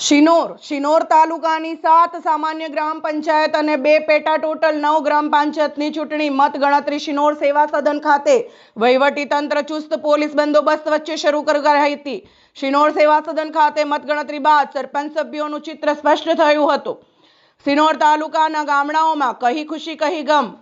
શિનોર તાલુકાની 7 સામાન્ય ગ્રામ પંચાયત અને 2 પેટા ટોટલ 9 ગ્રામ પંચાયતની ચૂંટણી મતગણતરી શિનોર સેવા સદન ખાતે વહીવટી તંત્ર ચુસ્ત પોલીસ બંદોબસ્ત વચ્ચે શરૂ કરાઈ હતી। શિનોર સેવા સદન ખાતે મતગણતરી બાદ સરપંચ સભ્યોનું ચિત્ર સ્પષ્ટ થયું હતું। શિનોર તાલુકાના ગામડાઓમાં કહી ખુશી કહી ગમ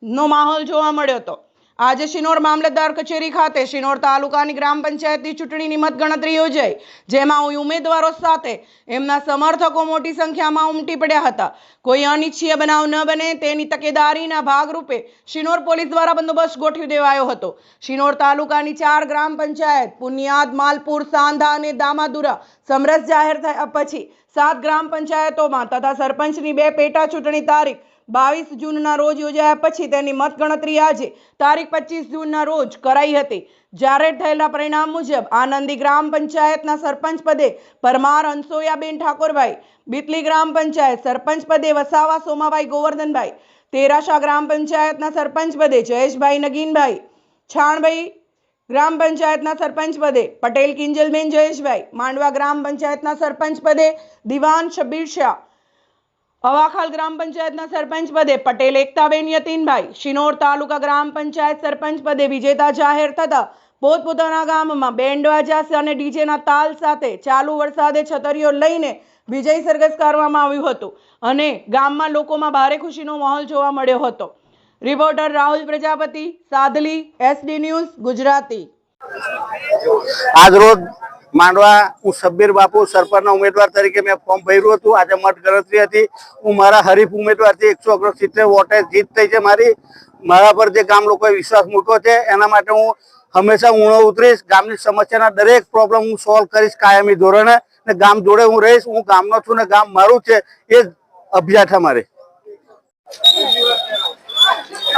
નો માહોલ જોવા મળ્યો હતો। આજે શિનોર મામલતદાર કચેરી ખાતે શિનોર તાલુકાની ગ્રામ પંચાયતની ચૂંટણીની મતગણતરી યોજાઈ, જેમાં ઉમેદવારો સાથે એમના સમર્થકો મોટી સંખ્યામાં ઉમટી પડ્યા હતા। કોઈ અનિચ્છનીય બનાવ ન બને તેની તકેદારીના ભાગરૂપે શિનોર પોલીસ દ્વારા બંદોબસ્ત ગોઠવી દેવાયો હતો। શિનોર તાલુકાની 4 ગ્રામ પંચાયત પુનિયાદ, માલપુર, સાંધા અને દામાદુરા સમરસ જાહેર થયા પછી 7 ગ્રામ પંચાયતોમાં તથા સરપંચની 2 પેટા ચૂંટણી તારીખ 22 જૂનના રોજ યોજાયા પછી તેની મતગણતરી આજે તારીખ 25 જૂનના રોજ કરાઈ હતી। જાહેર થયેલા પરિણામ મુજબ આનંદી ગ્રામ પંચાયતના સરપંચ પદે પરમાર અંસોયાબેન ઠાકોરભાઈ, બીતલી ગ્રામ પંચાયત સરપંચ પદે વસાવા સોમાભાઈ ગોવર્ધનભાઈ, તેરાશા ગ્રામ પંચાયતના સરપંચ પદે જયેશભાઈ નગીનભાઈ, છાણભાઈ ગ્રામ પંચાયતના સરપંચ પદે પટેલ કિંજલબેન જયેશભાઈ, માંડવા ગ્રામ પંચાયતના સરપંચ પદે દિવાન શબીર શાહ, અવાખાલ ગ્રામ પંચાયતના સરપંચ પદે પટેલ એકતાબેન યતીનભાઈ, શિનોર તાલુકા ગ્રામ પંચાયત સરપંચ પદે વિજેતા જાહેર થતા પોતપોતાના ગામમાં બેન્ડ વાજા અને ડીજેના તાલ સાથે ચાલુ વરસાદે છતરીઓ લઈને વિજય સરઘસ કરવામાં આવ્યું હતું અને ગામમાં લોકોમાં ભારે ખુશીનો માહોલ જોવા મળ્યો હતો। Reporter Rahul Prajapati, Sadhli, SD news Gujarati. આજ રોજ માંડવા હું શબ્બીર બાપુ સરપંચના ઉમેદવાર તરીકે મેં ફોર્મ ભર્યું હતું। આજે મતગણતરી હતી। હું મારા હરીફ ઉમેદવારથી 169 વોટે જીત થઈ છે। મારા પર જે ગામ લોકોએ વિશ્વાસ મૂક્યો છે એના માટે હું હંમેશા ઊણો ઉતરીશ। ગામની સમસ્યાના દરેક પ્રોબ્લેમ હું સોલ્વ કરીશ કાયમી ધોરણે, ને ગામ જોડે હું રહીશ। હું ગામનો છું ને ગામ મારું છે, એ જ અભ્યાસ અમારે।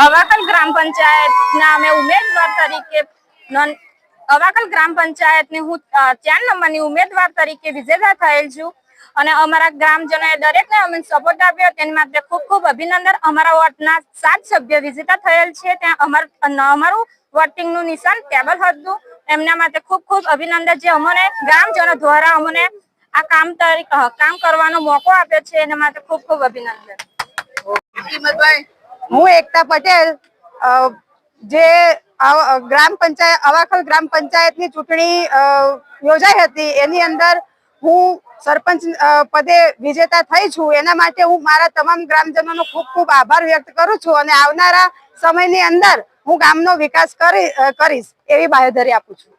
અવાકલ ગ્રામ પંચાયતના અમે ઉમેદવાર તરીકે અવાકલ ગ્રામ પંચાયતની હું 4 નંબરની ઉમેદવાર તરીકે વિજેતા થયેલ છું અને અમારા ગ્રામજનોએ દરેકને અમને સપોર્ટ આપ્યો તેની માટે ખૂબ ખૂબ અભિનંદન। અમારા વોર્ડના 7 સભ્ય વિજેતા થયેલ છે। ત્યાં અમારું વોટિંગનું નિશાન ટેબલ હતું, એમના માટે ખૂબ ખૂબ અભિનંદન જે અમને ગ્રામજનો દ્વારા અમને આ કામ કરવાનો મોકો આપ્યો છે, એના માટે ખૂબ ખૂબ અભિનંદન। હું એકતા પટેલ, જે ગ્રામ પંચાયત અવાખલ ગ્રામ પંચાયતની ચૂંટણી યોજાઈ હતી એની અંદર હું સરપંચ પદે વિજેતા થઈ છું। એના માટે હું મારા તમામ ગ્રામજનોનો ખૂબ ખૂબ આભાર વ્યક્ત કરું છું અને આવનારા સમયની અંદર હું ગામનો વિકાસ કરીશ એવી બાહેધરી આપું છું।